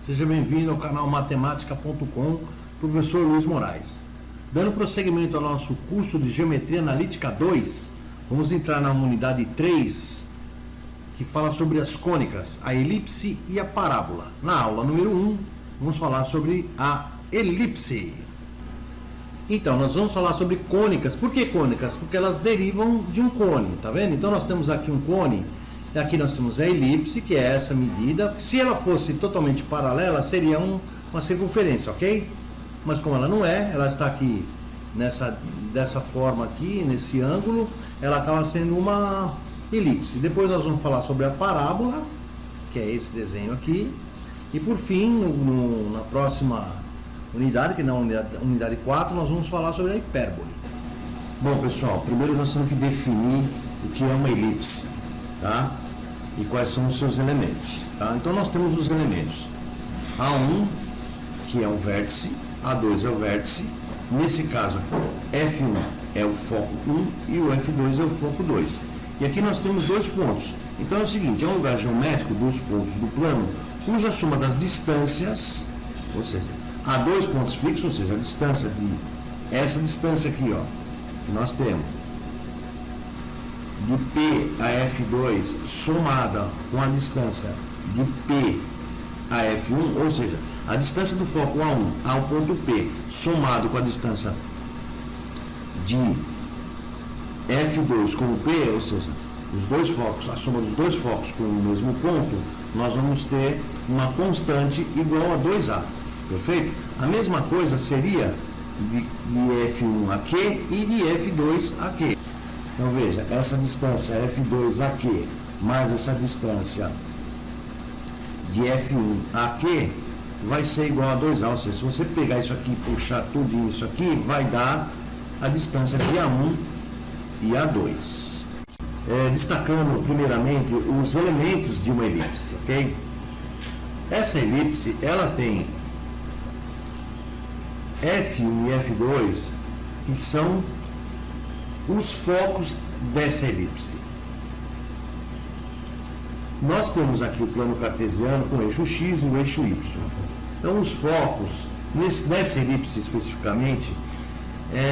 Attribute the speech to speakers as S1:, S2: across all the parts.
S1: Seja bem-vindo ao canal Matemática.com, professor Luiz Moraes. Dando prosseguimento ao nosso curso de Geometria Analítica 2, vamos entrar na unidade 3, que fala sobre as cônicas, a elipse e a parábola. Na aula número 1, vamos falar sobre a elipse. Então, nós vamos falar sobre cônicas. Por que cônicas? Porque elas derivam de um cone, tá vendo? Então, nós temos aqui um cone. Aqui nós temos a elipse, que é essa medida. Se ela fosse totalmente paralela, seria uma circunferência, ok? Mas como ela não é, ela está aqui dessa forma aqui, nesse ângulo, ela acaba sendo uma elipse. Depois nós vamos falar sobre a parábola, que é esse desenho aqui. E por fim, na próxima unidade, que é na unidade 4, nós vamos falar sobre a hipérbole. Bom, pessoal, primeiro nós temos que definir o que é uma elipse, tá? E quais são os seus elementos, tá? Então nós temos os elementos A1, que é o vértice, A2 é o vértice, nesse caso F1 é o foco 1 e o F2 é o foco 2. E aqui nós temos dois pontos. Então é o seguinte, é um lugar geométrico dos pontos do plano, cuja soma das distâncias, ou seja, há dois pontos fixos, ou seja, a distância essa distância aqui, ó, que nós temos de P a F2 somada com a distância de P a F1, ou seja, a distância do foco A1 ao ponto P somado com a distância de F2 com o P, ou seja, os dois focos, a soma dos dois focos com o mesmo ponto, nós vamos ter uma constante igual a 2A, perfeito? A mesma coisa seria de F1 a Q e de F2 a Q. Então veja, essa distância F2 a Q mais essa distância de F1 a Q vai ser igual a 2A, ou seja, se você pegar isso aqui e puxar tudo isso aqui, vai dar a distância de A1 e A2. Destacando primeiramente os elementos de uma elipse, ok? Essa elipse, ela tem F1 e F2, que são os focos dessa elipse. Nós temos aqui o plano cartesiano com o eixo X e o eixo Y. Então os focos, nessa elipse especificamente,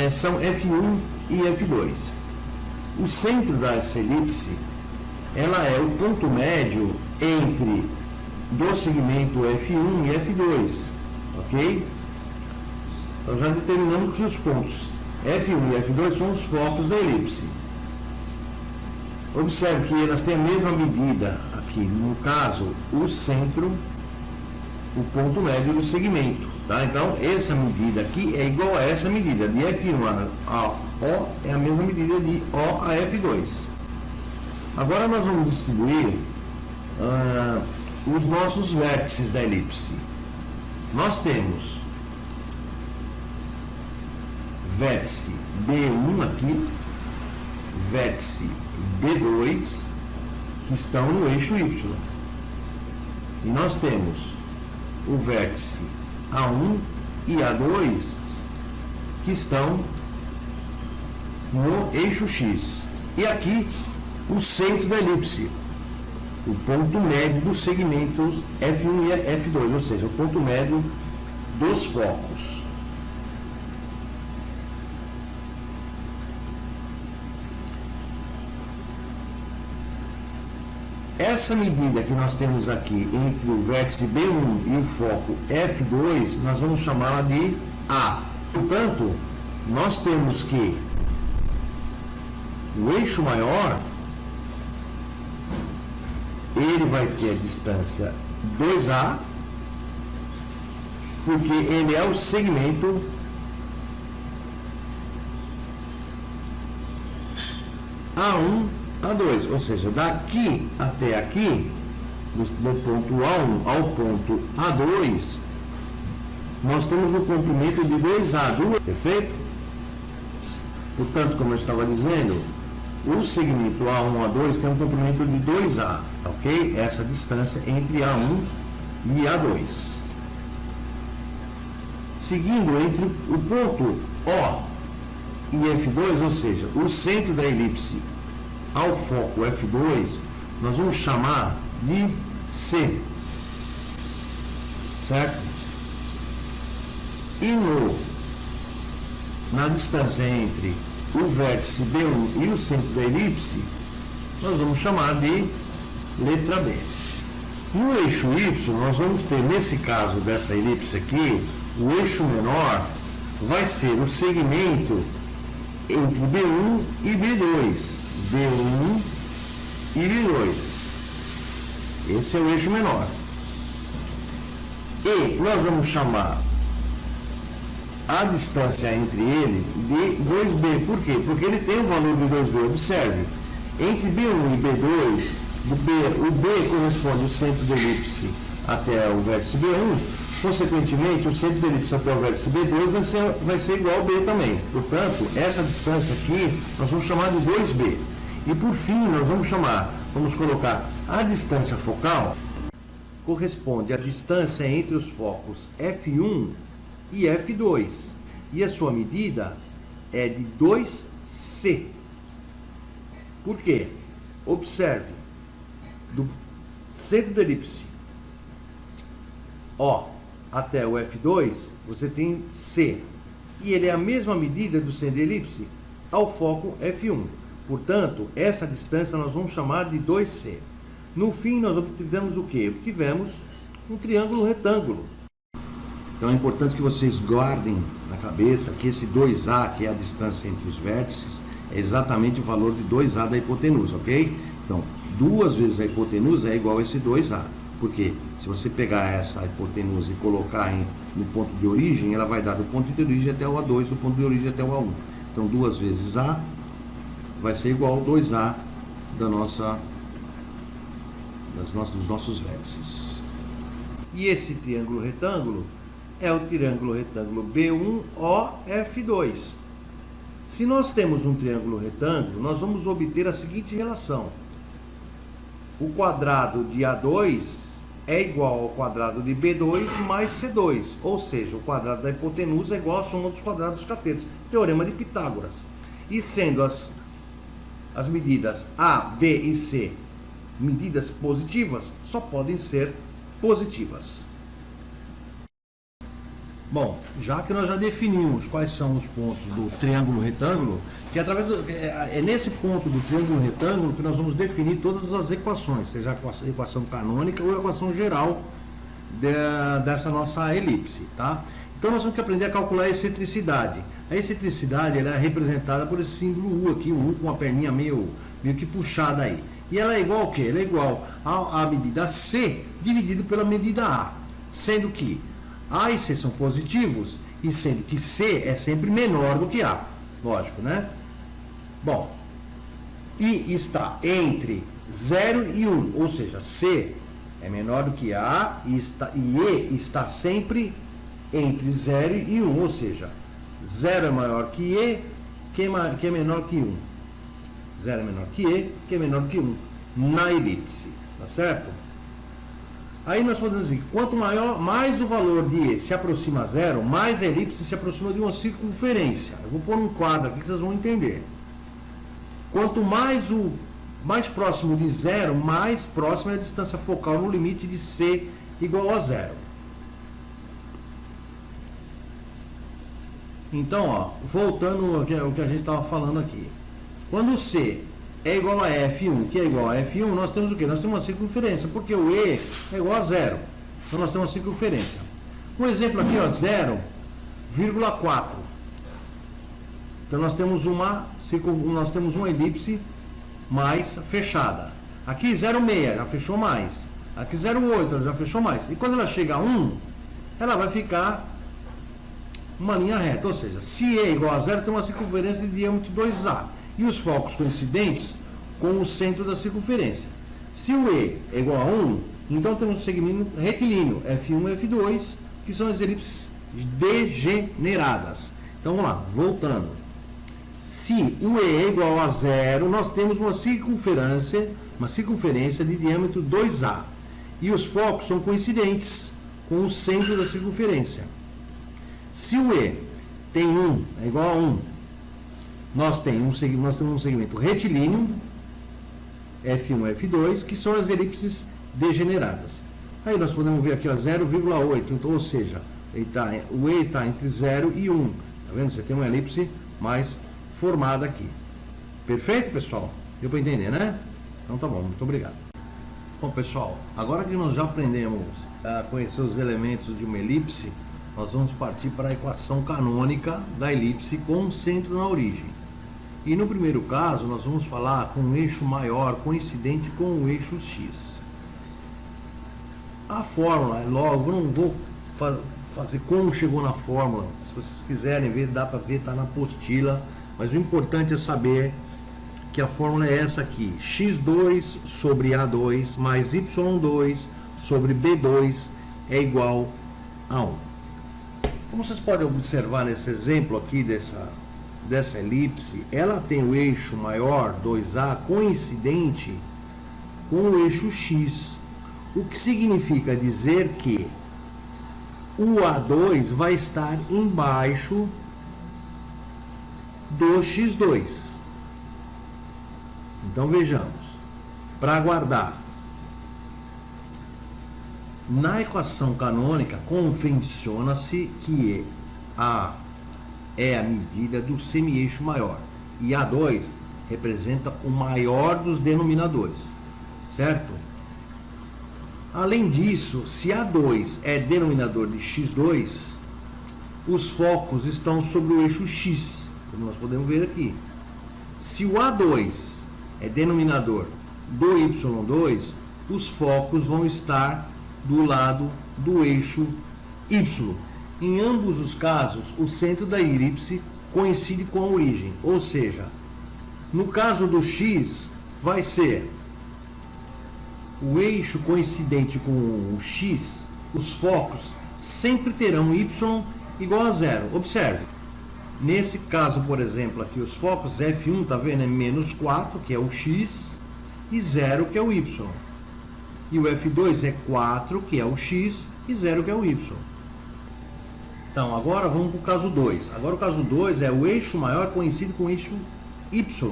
S1: são F1 e F2. O centro dessa elipse, ela é o ponto médio entre do segmento F1 e F2, ok? Então já determinamos que os pontos F1 e F2 são os focos da elipse. Observe que elas têm a mesma medida aqui, no caso, o centro, o ponto médio do segmento, tá? Então, essa medida aqui é igual a essa medida, de F1 a O é a mesma medida de O a F2. Agora nós vamos distribuir os nossos vértices da elipse. Nós temos vértice B1 aqui, vértice B2, que estão no eixo Y. E nós temos o vértice A1 e A2, que estão no eixo X. E aqui o centro da elipse, o ponto médio dos segmentos F1 e F2, ou seja, o ponto médio dos focos. Essa medida que nós temos aqui entre o vértice B1 e o foco F2, nós vamos chamá-la de A. Portanto, nós temos que o eixo maior, ele vai ter a distância 2A, porque ele é o segmento A1, A2, ou seja, daqui até aqui, do ponto A1 ao ponto A2, nós temos o comprimento de 2A, perfeito? Portanto, como eu estava dizendo, o segmento A1 A2 tem um comprimento de 2A, ok? Essa distância entre A1 e A2. Seguindo, entre o ponto O e F2, ou seja, o centro da elipse ao foco F2, nós vamos chamar de C. certo? E na distância entre o vértice B1 e o centro da elipse, nós vamos chamar de letra B. No eixo Y, nós vamos ter, nesse caso dessa elipse aqui, o eixo menor vai ser o segmento entre B1 e B2. B1 e B2. Esse é o eixo menor. E nós vamos chamar a distância entre ele de 2B. Por quê? Porque ele tem o valor de 2B. Observe, entre B1 e B2, o B corresponde ao centro da elipse até o vértice B1, consequentemente, o centro da elipse até o vértice B2 vai ser igual ao B também. Portanto, essa distância aqui, nós vamos chamar de 2B. E por fim, nós vamos colocar a distância focal, corresponde à distância entre os focos F1 e F2. E a sua medida é de 2C. Por quê? Observe, do centro da elipse O até o F2, você tem C. E ele é a mesma medida do centro da elipse ao foco F1. Portanto, essa distância nós vamos chamar de 2C. No fim, nós obtivemos o quê? Obtivemos um triângulo retângulo. Então é importante que vocês guardem na cabeça que esse 2A, que é a distância entre os vértices, é exatamente o valor de 2A da hipotenusa, ok? Então, 2 vezes a hipotenusa é igual a esse 2A. Porque se você pegar essa hipotenusa e colocar no ponto de origem, ela vai dar do ponto de origem até o A2, do ponto de origem até o A1. Então, 2 vezes A vai ser igual a 2A dos nossos vértices. E esse triângulo retângulo é o triângulo retângulo B1OF2. Se nós temos um triângulo retângulo, nós vamos obter a seguinte relação. O quadrado de A2 é igual ao quadrado de B2 mais C2. Ou seja, o quadrado da hipotenusa é igual à soma dos quadrados dos catetos. Teorema de Pitágoras. E sendo as medidas A, B e C medidas positivas, só podem ser positivas. Bom, já que nós já definimos quais são os pontos do triângulo retângulo, que é nesse ponto do triângulo retângulo que nós vamos definir todas as equações, seja a equação canônica ou a equação geral dessa nossa elipse, tá? Então nós temos que aprender a calcular a excentricidade. A excentricidade ela é representada por esse símbolo U aqui, o U com a perninha meio que puxada aí. E ela é igual ao quê? Ela é igual à medida C dividido pela medida A, sendo que A e C são positivos, e sendo que C é sempre menor do que A. Lógico, né? Bom, I está entre 0 e 1, ou seja, C é menor do que A e E está sempre entre 0 e 1, ou seja, 0 é maior que E, que é menor que 1. 0 é menor que E, que é menor que 1 na elipse, tá certo? Aí nós podemos dizer que quanto mais o valor de E se aproxima a 0, mais a elipse se aproxima de uma circunferência. Eu vou pôr um quadro aqui que vocês vão entender. Quanto mais próximo de 0, mais próxima é a distância focal no limite de C igual a 0. Então, ó, voltando ao que a gente estava falando aqui. Quando C é igual a F1, que é igual a F1, nós temos o quê? Nós temos uma circunferência, porque o E é igual a 0. Então nós temos uma circunferência. Um exemplo aqui, ó, 0,4. Então nós temos uma elipse mais fechada. Aqui 0,6, já fechou mais. Aqui 0,8, ela já fechou mais. E quando ela chega a 1, ela vai ficar uma linha reta. Ou seja, se E é igual a 0, tem uma circunferência de diâmetro 2A. E os focos coincidentes com o centro da circunferência. Se o E é igual a 1, então temos um segmento retilíneo, F1 e F2, que são as elipses degeneradas. Então vamos lá, voltando. Se o E é igual a 0, nós temos uma circunferência de diâmetro 2A. E os focos são coincidentes com o centro da circunferência. Se o E tem 1, é igual a 1, nós temos um segmento retilíneo, F1 e F2, que são as elipses degeneradas. Aí nós podemos ver aqui, ó, 0,8. Então, ou seja, o E está entre 0 e 1. Tá vendo? Você tem uma elipse mais formada aqui. Perfeito, pessoal? Deu para entender, né? Então tá bom, muito obrigado. Bom, pessoal, agora que nós já aprendemos a conhecer os elementos de uma elipse, nós vamos partir para a equação canônica da elipse com centro na origem. E no primeiro caso, nós vamos falar com um eixo maior coincidente com o eixo x. A fórmula, logo, eu não vou fazer como chegou na fórmula. Se vocês quiserem ver, dá para ver, está na apostila. Mas o importante é saber que a fórmula é essa aqui: x2 sobre a2 mais y2 sobre b2 é igual a 1. Como vocês podem observar nesse exemplo aqui dessa elipse, ela tem o eixo maior 2a coincidente com o eixo x, o que significa dizer que o A2 vai estar embaixo do x2. Então vejamos, para guardar, na equação canônica convenciona-se que A é a medida do semi-eixo maior e A2 representa o maior dos denominadores, certo? Além disso, se A2 é denominador de x2, os focos estão sobre o eixo x, como nós podemos ver aqui. Se o A2 é denominador do y2, os focos vão estar do lado do eixo y. Em ambos os casos, o centro da elipse coincide com a origem, ou seja, no caso do x, vai ser o eixo coincidente com o x, os focos sempre terão y igual a zero. Observe, nesse caso, por exemplo, aqui os focos F1, tá vendo? É menos 4, que é o x, e 0, que é o y. E o F2 é 4, que é o x, e 0, que é o y. Então, agora vamos para o caso 2. Agora o caso 2 é o eixo maior coincide com o eixo y.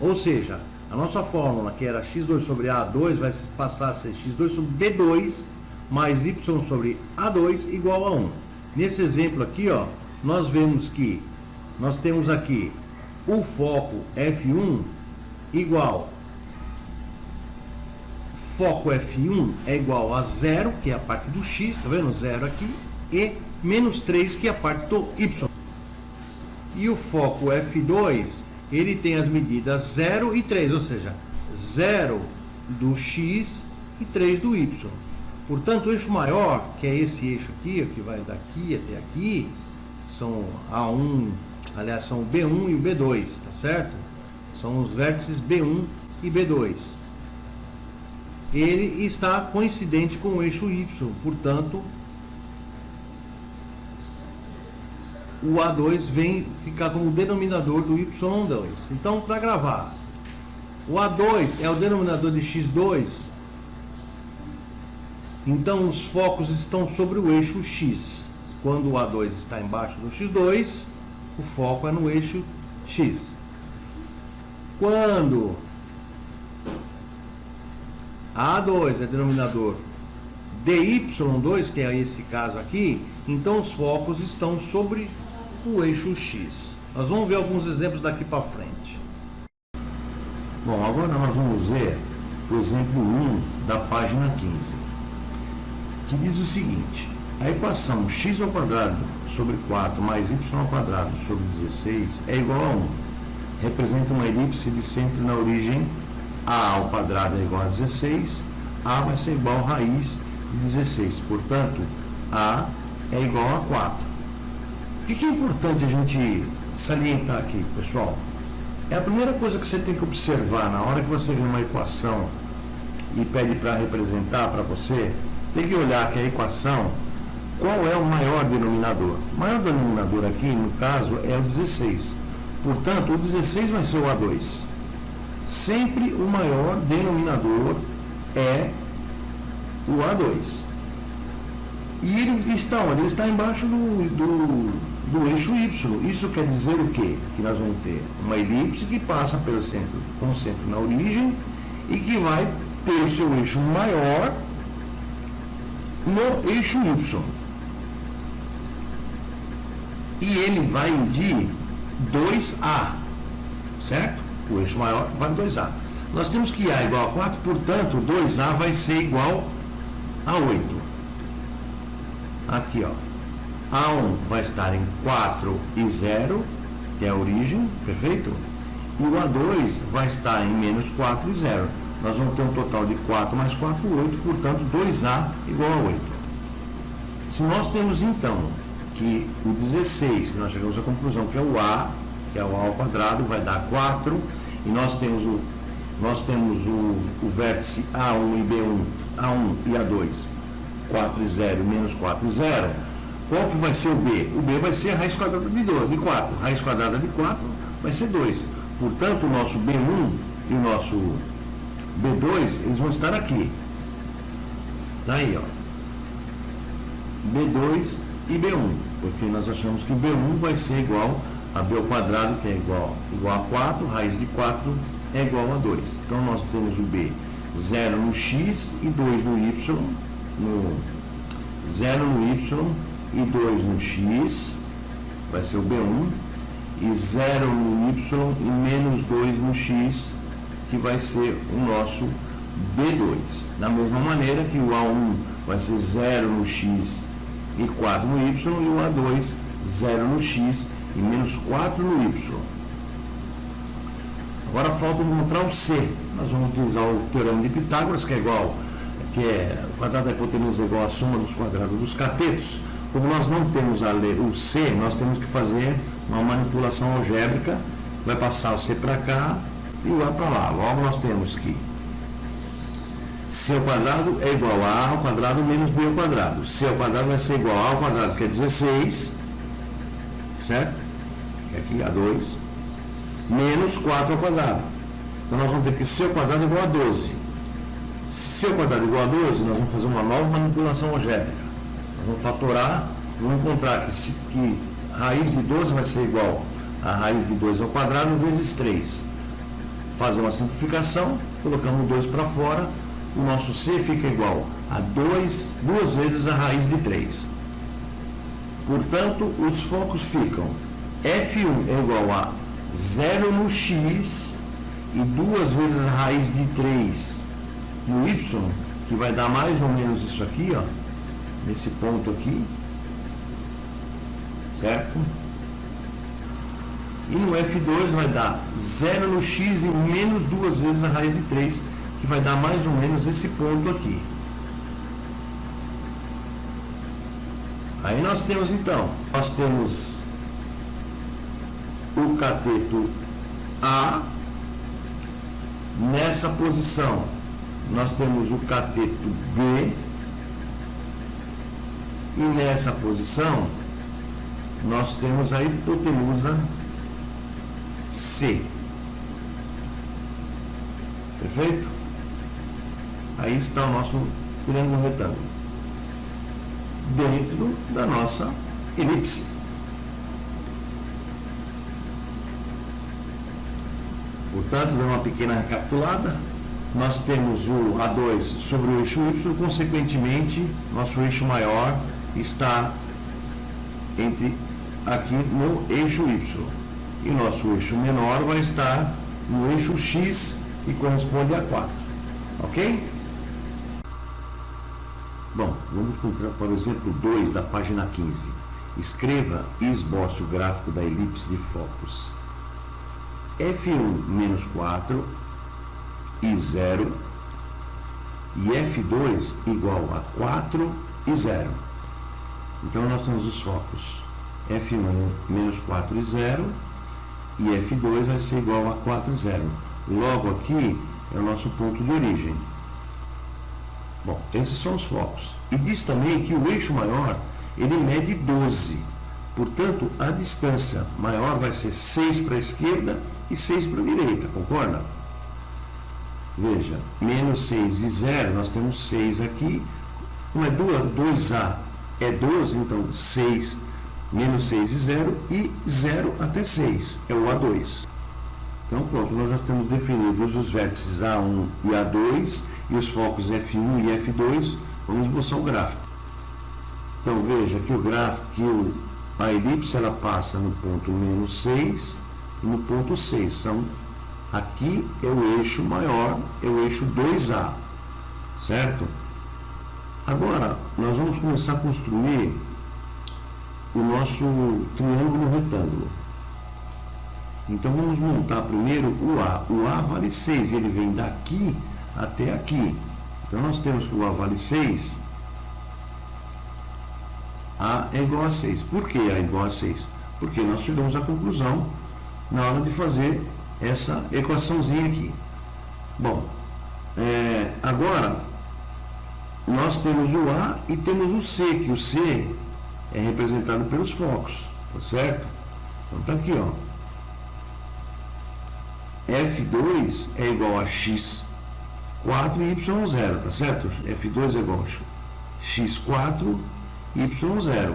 S1: Ou seja, a nossa fórmula, que era x2 sobre A2, vai passar a ser x2 sobre B2 mais y sobre A2 igual a 1. Nesse exemplo aqui, ó, nós vemos que nós temos aqui o foco F1 igual, foco F1 é igual a 0, que é a parte do x, tá vendo? 0 aqui, e menos 3, que é a parte do y. E o foco F2, ele tem as medidas 0 e 3, ou seja, 0 do x e 3 do y. Portanto, o eixo maior, que é esse eixo aqui, que vai daqui até aqui, são A1, aliás, são o B1 e o B2, tá certo? São os vértices B1 e B2. Ele está coincidente com o eixo y, portanto, o A2 vem ficar como denominador do Y2. Então, para gravar, o A2 é o denominador de x2, então os focos estão sobre o eixo x. Quando o A2 está embaixo do x2, o foco é no eixo x. Quando A2 é denominador de y2, que é esse caso aqui, então os focos estão sobre o eixo x. Nós vamos ver alguns exemplos daqui para frente. Bom, agora nós vamos ver o exemplo 1 da página 15, que diz o seguinte: a equação x² sobre 4 mais y² sobre 16 é igual a 1. Representa uma elipse de centro na origem. A ao quadrado é igual a 16, A vai ser igual a raiz de 16, portanto, A é igual a 4. O que é importante a gente salientar aqui, pessoal? É a primeira coisa que você tem que observar na hora que você vê uma equação e pede para representar para você, você tem que olhar que a equação, qual é o maior denominador? O maior denominador aqui, no caso, é o 16. Portanto, o 16 vai ser o A2. Sempre o maior denominador é o A2. E ele está onde? Ele está embaixo do eixo Y. Isso quer dizer o quê? Que nós vamos ter uma elipse que passa pelo centro, com o centro na origem, e que vai ter o seu eixo maior no eixo Y. E ele vai medir 2A, certo? O eixo maior vale 2A. Nós temos que A igual a 4, portanto, 2A vai ser igual a 8. Aqui, ó. A1 vai estar em 4 e 0, que é a origem, perfeito? E o A2 vai estar em menos 4 e 0. Nós vamos ter um total de 4 mais 4, 8, portanto, 2A igual a 8. Se nós temos, então, que o 16, que nós chegamos à conclusão que é o A, que é o A ao quadrado, vai dar 4, e nós temos o vértice A1 e B1, A1 e A2, 4 e 0, menos 4 e 0. Qual que vai ser o B? O B vai ser a raiz quadrada de 4. Raiz quadrada de 4 vai ser 2. Portanto, o nosso B1 e o nosso B2, eles vão estar aqui. Tá aí, ó. B2 e B1, porque nós achamos que o B1 vai ser igual a B ao quadrado, que é igual a 4, raiz de 4 é igual a 2. Então, nós temos o B 0 no X e 2 no Y, 0 no Y e 2 no X, vai ser o B1, e 0 no Y e menos 2 no X, que vai ser o nosso B2. Da mesma maneira que o A1 vai ser 0 no X e 4 no Y, e o A2, 0 no X e menos 4 no Y. Agora falta encontrar o C. Nós vamos utilizar o teorema de Pitágoras, que é o quadrado da hipotenusa é igual à soma dos quadrados dos catetos. Como nós não temos o C, nós temos que fazer uma manipulação algébrica. Vai passar o C para cá e o A para lá. Logo nós temos que C ao quadrado é igual a A ao quadrado menos B ao quadrado. C ao quadrado vai ser igual a A ao quadrado, que é 16, certo? E aqui A2, menos 4 ao quadrado. Então nós vamos ter que C ao quadrado é igual a 12. Se C ao quadrado é igual a 12, nós vamos fazer uma nova manipulação algébrica. Nós vamos fatorar, vamos encontrar que raiz de 12 vai ser igual a raiz de 2 ao quadrado vezes 3. Fazer uma simplificação, colocamos 2 para fora, o nosso C fica igual a 2 vezes a raiz de 3. Portanto, os focos ficam F1 é igual a 0 no X e 2 vezes a raiz de 3 no Y, que vai dar mais ou menos isso aqui, ó, nesse ponto aqui, certo? E no F2 vai dar 0 no X e menos 2 vezes a raiz de 3, que vai dar mais ou menos esse ponto aqui. Aí nós temos então, o cateto A, nessa posição nós temos o cateto B, e nessa posição nós temos a hipotenusa C. Perfeito? Aí está o nosso triângulo retângulo dentro da nossa elipse. Portanto, dando uma pequena recapitulada, nós temos o A2 sobre o eixo Y, consequentemente, nosso eixo maior está aqui no eixo Y. E nosso eixo menor vai estar no eixo X, que corresponde a 4. Ok? Bom, vamos para o exemplo 2 da página 15. Escreva e esboce o gráfico da elipse de focos F1 menos 4 e 0 e F2 igual a 4 e 0. Então nós temos os focos F1 menos 4 e 0 e F2 vai ser igual a 4 e 0. Logo aqui é o nosso ponto de origem. Bom, esses são os focos. E diz também que o eixo maior, ele mede 12. Portanto, a distância maior vai ser 6 para a esquerda e 6 para a direita, concorda? Veja, menos 6 e 0, nós temos 6 aqui. Como é 2A é 12, então 6, menos 6 e 0, e 0 até 6, é o A2. Então pronto, nós já temos definidos os vértices A1 e A2, e os focos F1 e F2, vamos esboçar o gráfico. Então veja que o gráfico, que a elipse ela passa no ponto menos 6 e no ponto 6. Aqui é o eixo maior, é o eixo 2A, certo? Agora, nós vamos começar a construir o nosso triângulo retângulo. Então vamos montar primeiro o A. O A vale 6 e ele vem daqui até aqui. Então nós temos que o A vale 6. A é igual a 6. Por que A é igual a 6? Porque nós chegamos à conclusão na hora de fazer essa equaçãozinha aqui. Bom, agora nós temos o A e temos o C, que o C é representado pelos focos, tá certo? Então tá aqui, ó. F2 é igual a x4 e y0, tá certo? F2 é igual a x4 e y0.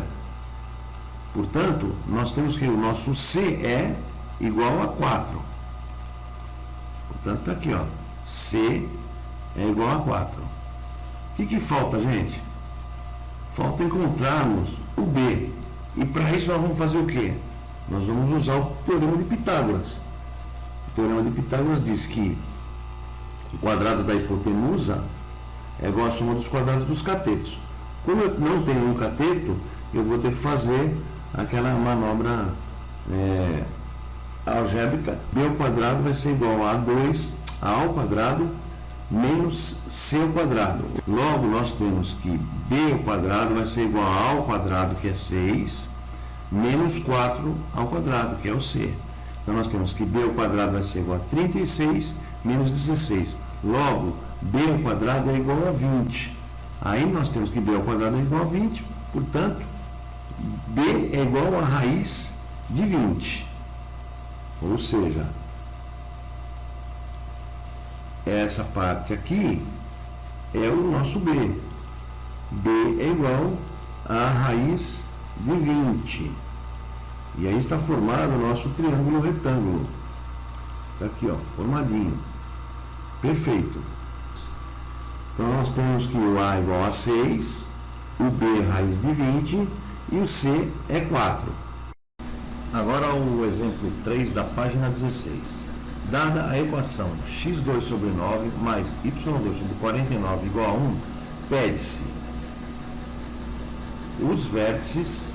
S1: Portanto, nós temos que o nosso C é igual a 4. Portanto, tá aqui, ó. C é igual a 4. O que falta, gente? Falta encontrarmos o B. E para isso nós vamos fazer o quê? Nós vamos usar o Teorema de Pitágoras. O Teorema de Pitágoras diz que o quadrado da hipotenusa é igual à soma dos quadrados dos catetos. Como eu não tenho um cateto, eu vou ter que fazer aquela manobra algébrica. B ao quadrado vai ser igual a 2A ao quadrado menos C ao quadrado. Logo, nós temos que B ao quadrado vai ser igual a ao quadrado, que é 6, menos 4 ao quadrado, que é o C. Então, nós temos que B ao quadrado vai ser igual a 36 menos 16. Logo, B ao quadrado é igual a 20. Aí, nós temos que B ao quadrado é igual a 20. Portanto, B é igual a raiz de 20. Ou seja, essa parte aqui é o nosso B. B é igual a raiz de 20. E aí está formado o nosso triângulo retângulo. Está aqui, ó, formadinho. Perfeito. Então nós temos que o A é igual a 6, o B é raiz de 20 e o C é 4. Agora o exemplo 3 da página 16. Dada a equação x2 sobre 9 mais y2 sobre 49 igual a 1, pede-se os vértices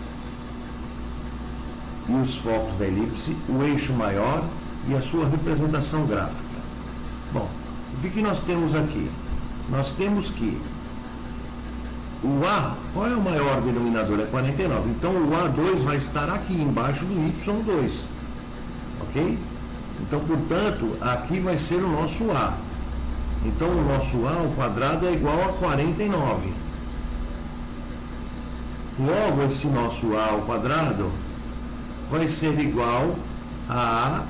S1: e os focos da elipse, o eixo maior e a sua representação gráfica. Bom, o que nós temos aqui? Nós temos que o A, qual é o maior denominador? É 49. Então o A2 vai estar aqui embaixo do Y2. Ok? Então, portanto, aqui vai ser o nosso A. Então o nosso A ao quadrado é igual a 49. Logo, esse nosso A ao quadrado vai ser igual a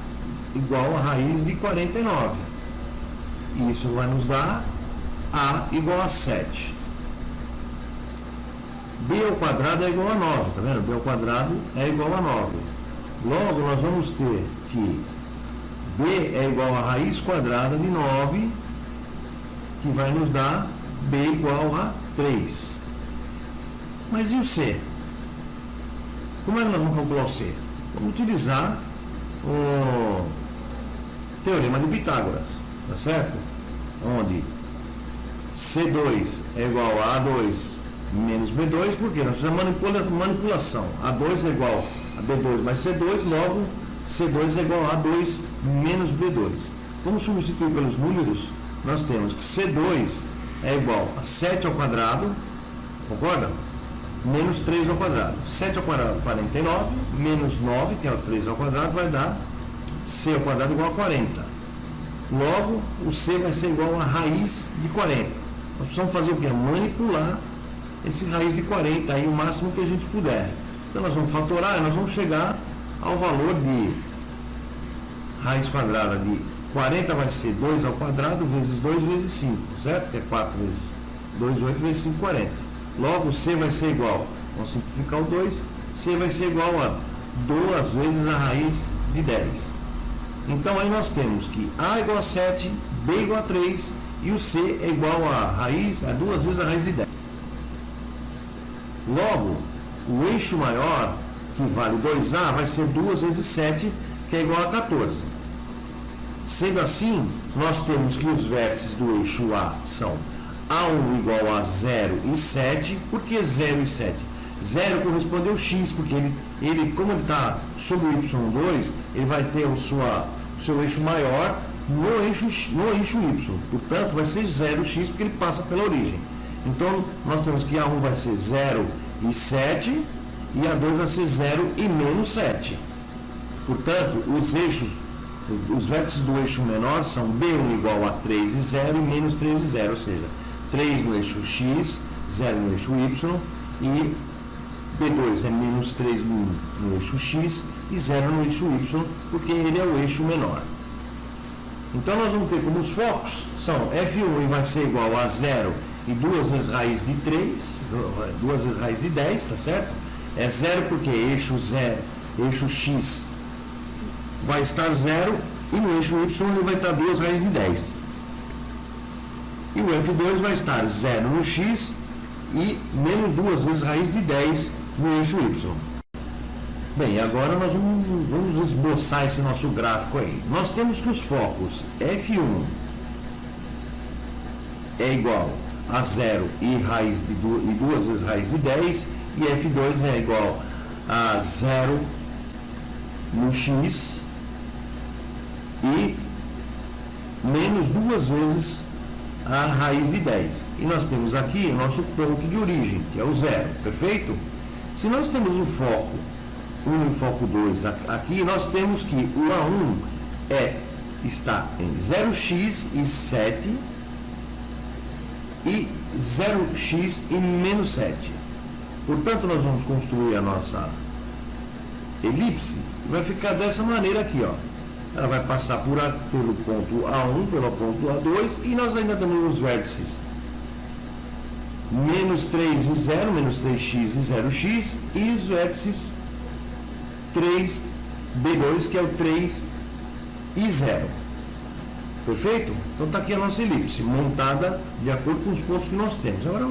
S1: raiz de 49. E isso vai nos dar A igual a 7. B ao quadrado é igual a 9, tá vendo? B ao quadrado é igual a 9. Logo, nós vamos ter que B é igual a raiz quadrada de 9, que vai nos dar B igual a 3. Mas e o C? Como é que nós vamos calcular o C? Vamos utilizar o Teorema de Pitágoras, tá certo? Onde C2 é igual a A2 menos B2, porque nós fizemos manipulação. A2 é igual a B2 mais C2, logo C2 é igual a A2 menos B2. Como substituir pelos números, nós temos que C2 é igual a 7 ao quadrado, concorda? Menos 3 ao quadrado. 7 ao quadrado, 49, menos 9, que é o 3 ao quadrado, vai dar C ao quadrado igual a 40. Logo, o C vai ser igual a raiz de 40. Nós precisamos fazer o quê? Manipular esse raiz de 40 aí o máximo que a gente puder. Então nós vamos fatorar, nós vamos chegar ao valor de raiz quadrada de 40 vai ser 2 ao quadrado vezes 2 vezes 5, certo? Que é 4 vezes 2, 8 vezes 5, 40. Logo, C vai ser igual, vamos simplificar o 2, C vai ser igual a 2 vezes a raiz de 10. Então aí nós temos que A igual a 7, B igual a 3 e o C é igual a 2 vezes a raiz de 10. Logo, o eixo maior, que vale 2A, vai ser 2 vezes 7, que é igual a 14. Sendo assim, nós temos que os vértices do eixo A são A1 igual a 0 e 7. Por que 0 e 7? 0 corresponde ao x, porque como ele está sobre o y2, ele vai ter o seu eixo maior no eixo y. Portanto, vai ser 0x, porque ele passa pela origem. Então, nós temos que A1 vai ser 0 e 7, e A2 vai ser 0 e menos 7. Portanto, os vértices do eixo menor são B1 igual a 3 e 0 e menos 3 e 0, ou seja, 3 no eixo x, 0 no eixo y, e B2 é menos 3 no eixo x e 0 no eixo y, porque ele é o eixo menor. Então, nós vamos ter como os focos, são F1 vai ser igual a 0 e 2 vezes raiz de 3, 2 vezes raiz de 10, tá certo? É 0 porque eixo x vai estar 0 e no eixo y ele vai estar 2 raiz de 10. E o F2 vai estar 0 no x e menos 2 vezes raiz de 10 no eixo y. Bem, agora nós vamos esboçar esse nosso gráfico aí. Nós temos que os focos F1 é igual a 0 e 2 vezes raiz de 10, e F2 é igual a 0 no x e menos 2 vezes a raiz de 10. E nós temos aqui o nosso ponto de origem, que é o 0, perfeito? Se nós temos o foco 1 e o foco 2 aqui, nós temos que o A1 está em 0x e 7 e 0x e menos 7. Portanto, nós vamos construir a nossa elipse e vai ficar dessa maneira aqui, ó. Ela vai passar pelo ponto A1, pelo ponto A2, e nós ainda temos os vértices menos 3 e 0, menos 3x e 0x, e os vértices 3B2, que é o 3 e 0. Perfeito? Então está aqui a nossa elipse, montada de acordo com os pontos que nós temos. Agora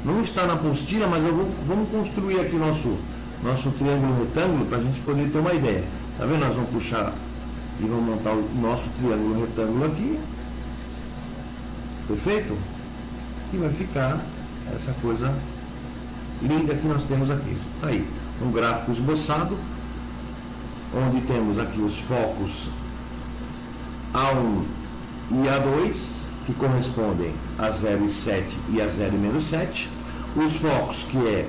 S1: não está na apostila, mas vamos construir aqui o nosso triângulo retângulo para a gente poder ter uma ideia. Tá vendo? Nós vamos puxar e vamos montar o nosso triângulo retângulo aqui. Perfeito? E vai ficar essa coisa linda que nós temos aqui. Está aí, um gráfico esboçado, onde temos aqui os focos A1 e A2, que correspondem a 0 e 7 e a 0 e menos 7. Os focos que é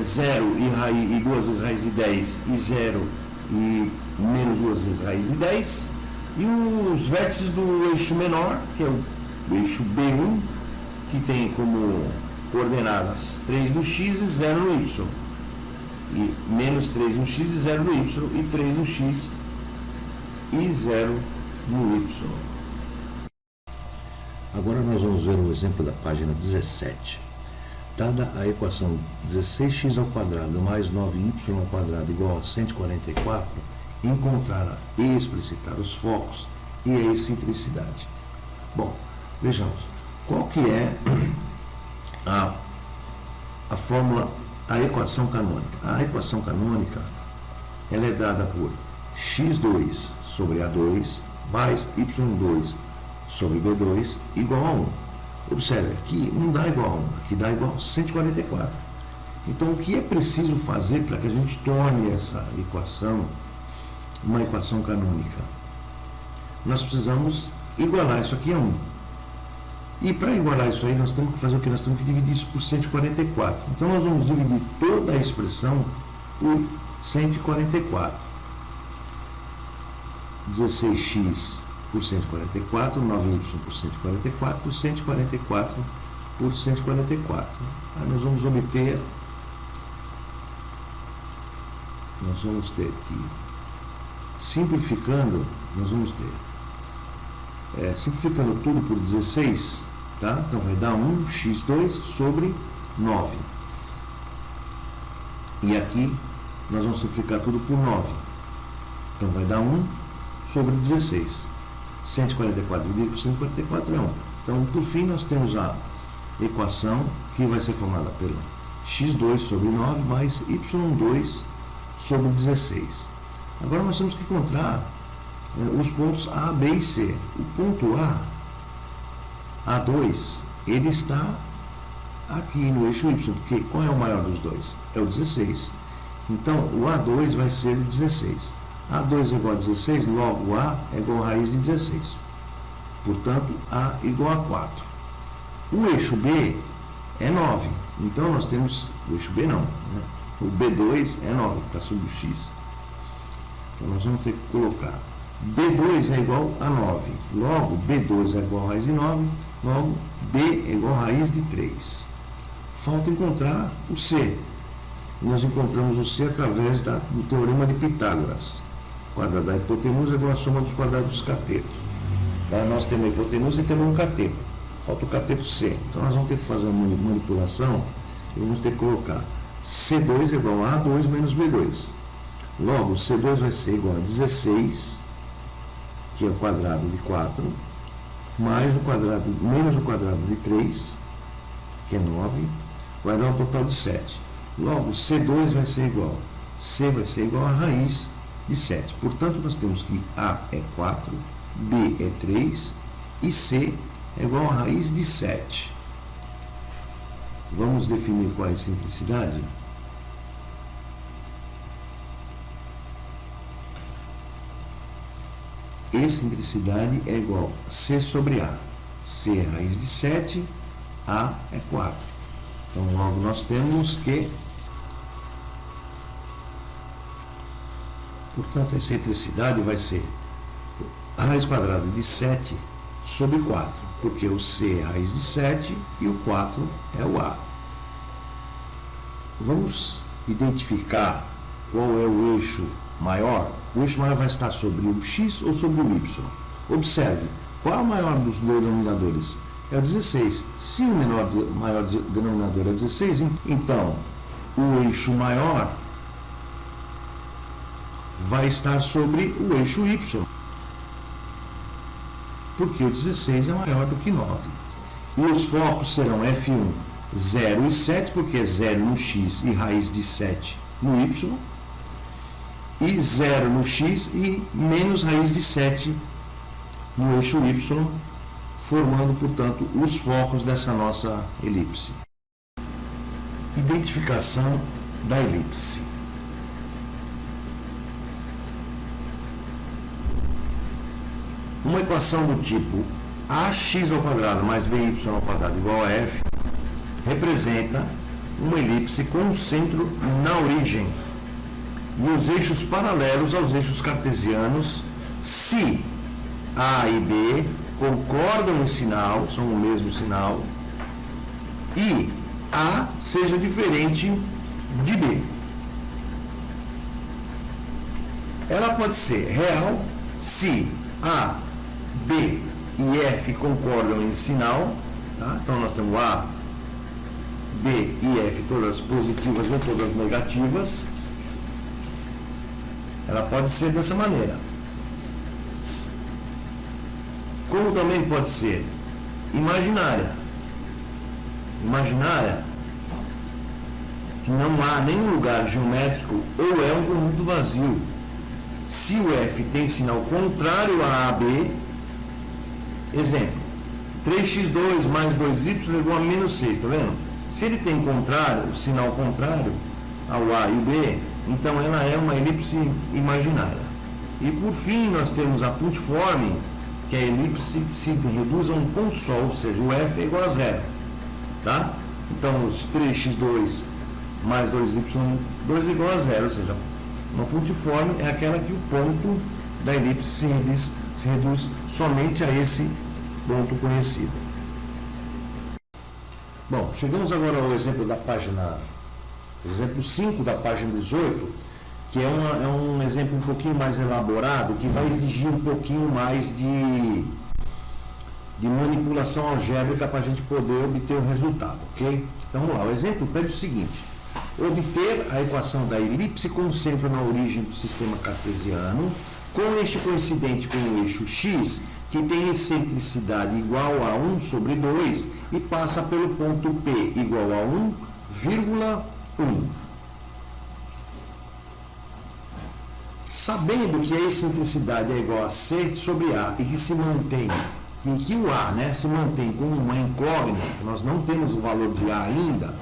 S1: 0 e 2 vezes raiz de 10 e 0 e menos 2 vezes raiz de 10. E os vértices do eixo menor, que é o eixo B1, que tem como coordenadas 3 no x e 0 no y. E menos 3 no x e 0 no y, e 3 no x e 0 no y. Agora nós vamos ver um exemplo da página 17. Dada a equação 16x ao quadrado mais 9y ao quadrado igual a 144, encontrar e explicitar os focos e a excentricidade. Bom, vejamos, qual que é a fórmula, a equação canônica? A equação canônica, ela é dada por x2 sobre A2 mais y2 sobre B2 igual a 1. Observe, aqui não dá igual a 1, aqui dá igual a 144. Então, o que é preciso fazer para que a gente torne essa equação uma equação canônica? Nós precisamos igualar isso aqui a 1. E para igualar isso aí, nós temos que fazer o que? Nós temos que dividir isso por 144. Então, nós vamos dividir toda a expressão por 144. 16x por 144, 9y por 144, 144 por 144. Aí nós vamos ter aqui, simplificando, nós vamos ter, simplificando tudo por 16, tá? Então vai dar 1x2 sobre 9. E aqui nós vamos simplificar tudo por 9. Então vai dar 1 sobre 16. 144 dividido por 144 é 1. Então, por fim, nós temos a equação que vai ser formada pelo x2 sobre 9 mais y2 sobre 16. Agora nós temos que encontrar os pontos A, B e C. O ponto A, A2, ele está aqui no eixo Y, porque qual é o maior dos dois? É o 16. Então, o A2 vai ser o 16. A2 é igual a 16, logo A é igual a raiz de 16. Portanto, A igual a 4. O eixo B é 9. Então, nós temos... O eixo B não, né? O B2 é 9, que está sobre o X. Então, nós vamos ter que colocar B2 é igual a 9. Logo, B2 é igual a raiz de 9. Logo, B é igual a raiz de 3. Falta encontrar o C. Nós encontramos o C através do teorema de Pitágoras. O quadrado da hipotenusa é igual à soma dos quadrados dos catetos. Tá? Nós temos a hipotenusa e temos um cateto. Falta o cateto C. Então nós vamos ter que fazer uma manipulação e vamos ter que colocar C2 é igual a A2 menos B2. Logo, C2 vai ser igual a 16, que é o quadrado de 4, mais o quadrado, menos o quadrado de 3, que é 9, vai dar um total de 7. Logo, C2 vai ser igual, C vai ser igual a raiz de 7. Portanto, nós temos que A é 4, B é 3 e C é igual a raiz de 7. Vamos definir qual é a excentricidade? Excentricidade é igual a C sobre A. C é raiz de 7, A é 4. Então, logo nós temos que... Portanto, a excentricidade vai ser a raiz quadrada de 7 sobre 4, porque o C é a raiz de 7 e o 4 é o A. Vamos identificar qual é o eixo maior. O eixo maior vai estar sobre o X ou sobre o Y. Observe, qual é o maior dos denominadores? É o 16. Se o maior denominador é 16, então o eixo maior vai estar sobre o eixo Y, porque o 16 é maior do que 9. E os focos serão F1, 0 e 7, porque é 0 no X e raiz de 7 no Y, e 0 no X e menos raiz de 7 no eixo Y, formando, portanto, os focos dessa nossa elipse. Identificação da elipse. Uma equação do tipo ax ao quadrado mais by ao quadrado igual a f representa uma elipse com um centro na origem e os eixos paralelos aos eixos cartesianos se A e B concordam em sinal, são o mesmo sinal, e A seja diferente de B. Ela pode ser real se A, B e F concordam em sinal, tá? Então nós temos A, B e F todas positivas ou todas negativas. Ela pode ser dessa maneira. Como também pode ser imaginária. Imaginária que não há nenhum lugar geométrico ou é um conjunto vazio. Se o F tem sinal contrário a AB, exemplo, 3x2 mais 2y é igual a menos 6, tá vendo? Se ele tem contrário, sinal contrário ao A e o B, então ela é uma elipse imaginária. E por fim nós temos a pontiforme, que a elipse se reduz a um ponto só, ou seja, o F é igual a 0. Tá? Então os 3x2 mais 2y2 é igual a 0, ou seja, uma pontiforme é aquela que o ponto da elipse se reduz somente a esse ponto conhecido. Bom, chegamos agora ao exemplo da página, exemplo 5 da página 18, que é um exemplo um pouquinho mais elaborado, que vai exigir um pouquinho mais de manipulação algébrica para a gente poder obter o resultado, ok? Então vamos lá, o exemplo pede o seguinte: obter a equação da elipse com centro na origem do sistema cartesiano, com eixo coincidente com o eixo x, que tem excentricidade igual a 1 sobre 2 e passa pelo ponto P igual a 1, vírgula 1. Sabendo que a excentricidade é igual a C sobre A e que se mantém, e que o A, né, se mantém como uma incógnita, nós não temos o valor de A ainda,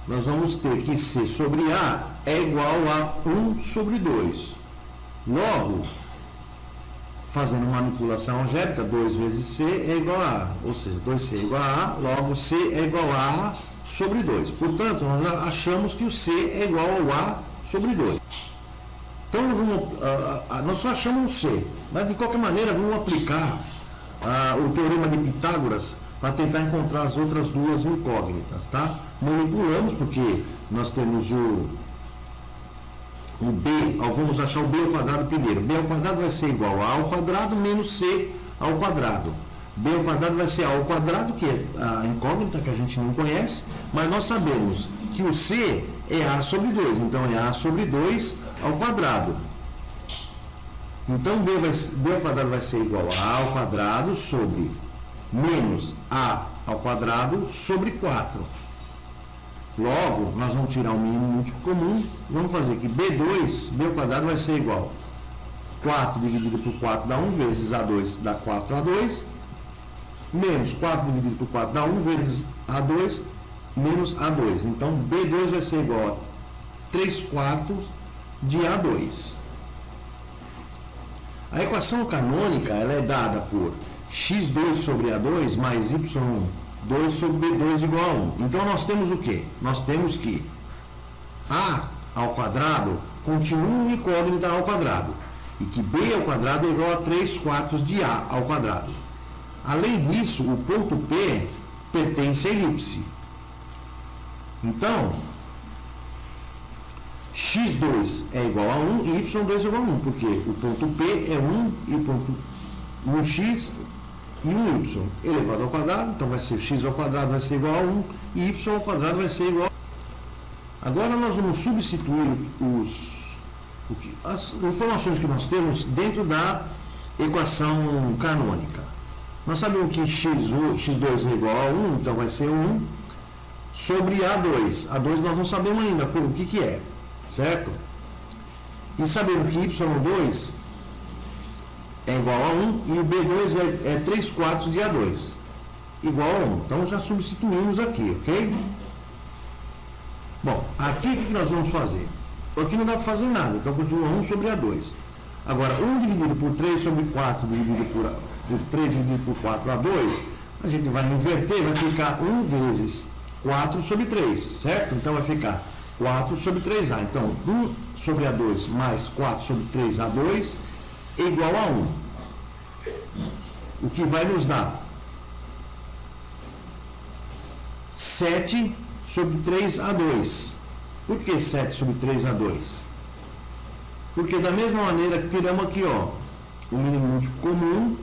S1: nós vamos ter que C sobre A é igual a 1 sobre 2. Logo, fazendo manipulação algébrica, 2 vezes C é igual a A, ou seja, 2C é igual a A, logo C é igual a A sobre 2. Portanto, nós achamos que o C é igual ao A sobre 2. Então, nós só achamos o C, mas de qualquer maneira vamos aplicar o teorema de Pitágoras para tentar encontrar as outras duas incógnitas, tá? Manipulamos porque nós temos o B, vamos achar o B ao quadrado primeiro. B ao quadrado vai ser igual a A ao quadrado menos C ao quadrado. B ao quadrado vai ser A ao quadrado, que é a incógnita que a gente não conhece, mas nós sabemos que o C é A sobre 2, então é A sobre 2 ao quadrado. Então B ao quadrado vai ser igual a A ao quadrado sobre menos A ao quadrado sobre 4. Logo, nós vamos tirar o mínimo múltiplo comum, vamos fazer que B ao quadrado vai ser igual a 4 dividido por 4 dá 1, vezes A2 dá 4A2, menos 4 dividido por 4 dá 1, vezes A2, menos A2. Então, B2 vai ser igual a 3/4 de A2. A equação canônica ela é dada por x2 sobre A2 mais y2 sobre B2 igual a 1. Então, nós temos o quê? Nós temos que A ao quadrado continua uma incógnita ao quadrado e que B ao quadrado é igual a 3/4 de A ao quadrado. Além disso, o ponto P pertence à elipse. Então, x2 é igual a 1 e y2 é igual a 1, porque o ponto P é 1 e o ponto 1x e 1y elevado ao quadrado, então vai ser x ao quadrado vai ser igual a 1 e y ao quadrado vai ser igual a... Agora nós vamos substituir as informações que nós temos dentro da equação canônica. Nós sabemos que x2 é igual a 1, então vai ser 1 sobre A2. A2 nós não sabemos ainda o que é, certo? E sabemos que y2 é igual a 1 e o B2 é 3/4 de A2, igual a 1. Então já substituímos aqui, ok? Bom, aqui o que nós vamos fazer? Aqui não dá para fazer nada, então continua 1 sobre A2. Agora, 1 dividido por 3 sobre 4 dividido por 3 dividido por 4 A2, a gente vai inverter, vai ficar 1 vezes 4 sobre 3, certo? Então vai ficar 4 sobre 3A. Então, 1 sobre A2 mais 4 sobre 3A2 é igual a 1. O que vai nos dar 7 sobre 3A2. Por que 7 sobre 3A2? Porque da mesma maneira que tiramos aqui, ó, o mínimo múltiplo comum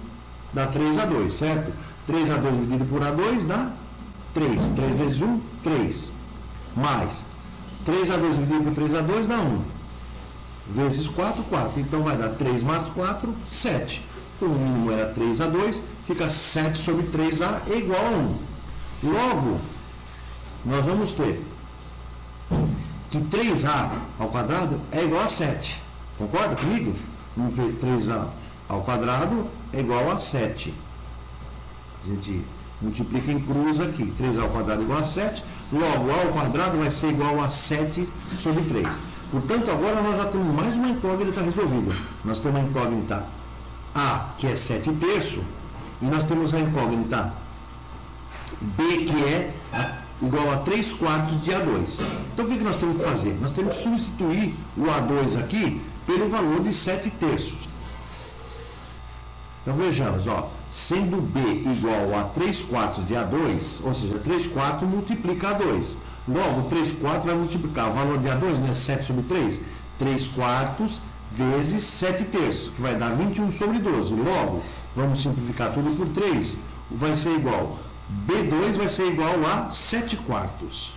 S1: dá 3A2, certo? 3A2 dividido por A2 dá 3. 3 vezes 1, 3. Mais 3A2 dividido por 3A2 dá 1. Vezes 4, 4. Então vai dar 3 mais 4, 7. O mínimo era 3A2, fica 7 sobre 3A é igual a 1. Logo, nós vamos ter que 3A ao quadrado é igual a 7. Concorda comigo? Vamos ver 3A ao quadrado é igual a 7. A gente multiplica em cruz aqui. 3A ao quadrado é igual a 7. Logo, A ao quadrado vai ser igual a 7 sobre 3. Portanto, agora nós já temos mais uma incógnita resolvida. Nós temos a incógnita A, que é 7/3, e nós temos a incógnita B, que é igual a 3/4 de A2. Então, o que nós temos que fazer? Nós temos que substituir o A2 aqui pelo valor de 7/3. Então, vejamos, ó, sendo B igual a 3/4 de A2, ou seja, 3/4 multiplica A2. Logo, 3/4 vai multiplicar o valor de A2, né? 7 sobre 3. 3/4 vezes 7/3, que vai dar 21 sobre 12. Logo, vamos simplificar tudo por 3. Vai ser igual, B2 vai ser igual a 7/4.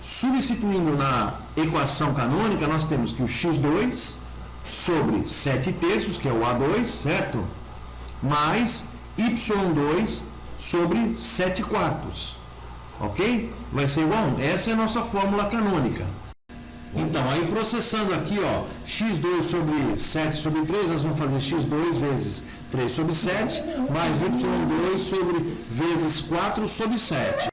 S1: Substituindo na equação canônica, nós temos que o x2 sobre 7/3, que é o A2, certo? Mais y2 sobre 7/4. Ok? Vai ser igual a 1. Essa é a nossa fórmula canônica. Então, aí processando aqui, ó, x2 sobre 7 sobre 3, nós vamos fazer x2 vezes 3 sobre 7, mais y2 sobre vezes 4 sobre 7.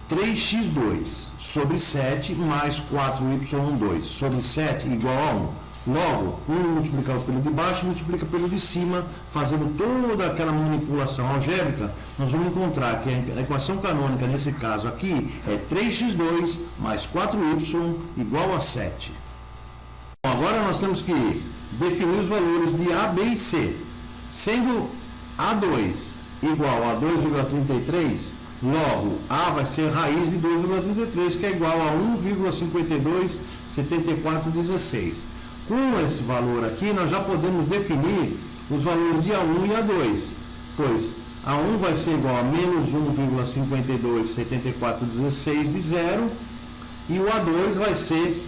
S1: 3x2 sobre 7 mais 4y2 sobre 7 igual a 1. Logo, 1 multiplicado pelo de baixo multiplica pelo de cima, fazendo toda aquela manipulação algébrica, nós vamos encontrar que a equação canônica nesse caso aqui é 3x2 mais 4y igual a 7. Bom, agora nós temos que definir os valores de A, B e C. Sendo A2 igual a 2,33, logo A vai ser raiz de 2,33, que é igual a 1,527416. Com esse valor aqui, nós já podemos definir os valores de A1 e A2, pois A1 vai ser igual a menos 1,527416 e 0, e o A2 vai ser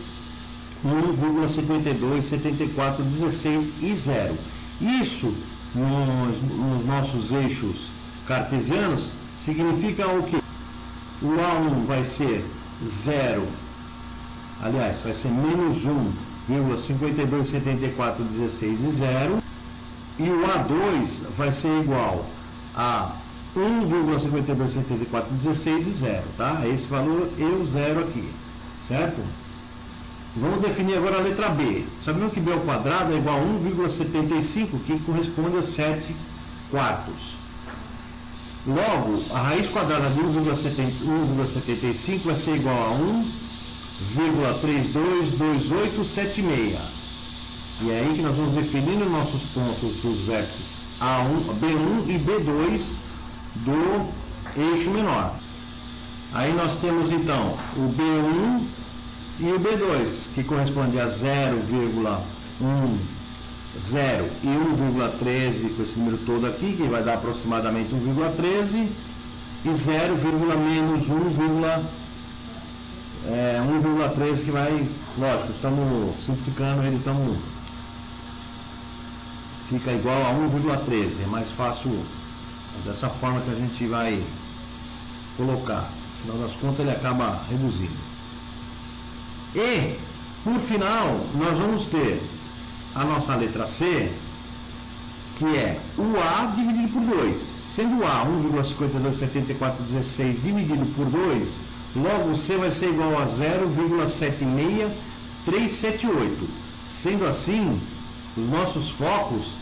S1: 1,527416 e 0. Isso, nos nossos eixos cartesianos, significa o quê? O A1 vai ser 0, aliás, vai ser menos 1,527416 e 0, e o A2 vai ser igual a 1,527416 e 0, tá? Esse valor e o 0 aqui, certo? Vamos definir agora a letra B. Sabemos que B ao quadrado é igual a 1,75, que corresponde a 7 quartos. Logo, a raiz quadrada de 1,75 vai ser igual a 1,322876. E é aí que nós vamos definindo nossos pontos dos vértices A1, B1 e B2 do eixo menor. Aí nós temos então o B1 e o B2, que corresponde a 0,10 e 1,13, com esse número todo aqui, que vai dar aproximadamente 1,13, e 0, menos 1,13, que vai, lógico, estamos simplificando ele, fica igual a 1,13, é mais fácil dessa forma que a gente vai colocar. No final das contas ele acaba reduzindo. E, por final, nós vamos ter a nossa letra C, que é o A dividido por 2. Sendo o A 1,527416 dividido por 2, logo o C vai ser igual a 0,76378. Sendo assim, os nossos focos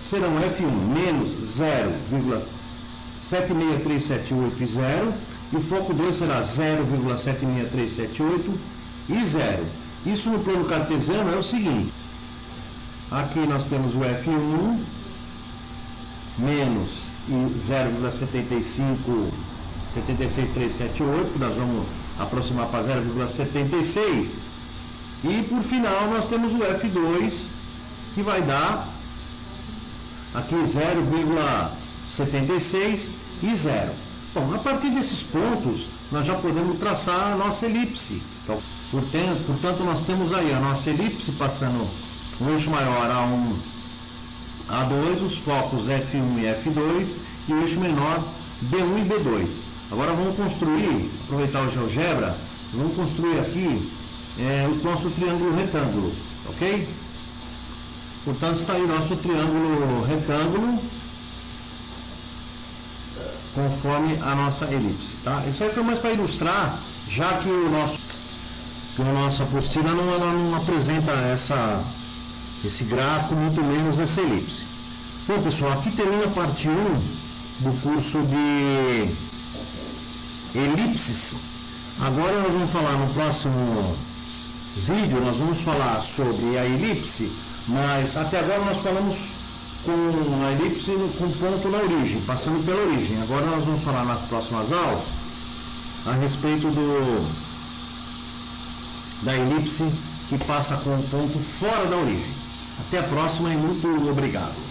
S1: serão F1 menos 0,76378 e 0, e o foco 2 será 0,76378 e 0. Isso no plano cartesiano é o seguinte: aqui nós temos o F1 menos 0,76378, nós vamos aproximar para 0,76, e por final nós temos o F2, que vai dar aqui 0,76 e 0. Bom, a partir desses pontos nós já podemos traçar a nossa elipse. Então, portanto, nós temos aí a nossa elipse passando o eixo maior A1, A2, os focos F1 e F2, e o eixo menor B1 e B2. Agora vamos construir, aproveitar o GeoGebra, vamos construir aqui o nosso triângulo retângulo, ok? Portanto, está aí o nosso triângulo retângulo, conforme a nossa elipse, tá? Isso aí foi mais para ilustrar, já que a nossa apostila não apresenta esse gráfico, muito menos essa elipse. Bom, pessoal, aqui termina a parte 1 do curso de elipses. Agora nós vamos falar no próximo vídeo, nós vamos falar sobre a elipse, mas até agora nós falamos com a elipse com ponto na origem, passando pela origem. Agora nós vamos falar nas próximas aulas a respeito da elipse que passa com o ponto fora da origem. Até a próxima e muito obrigado.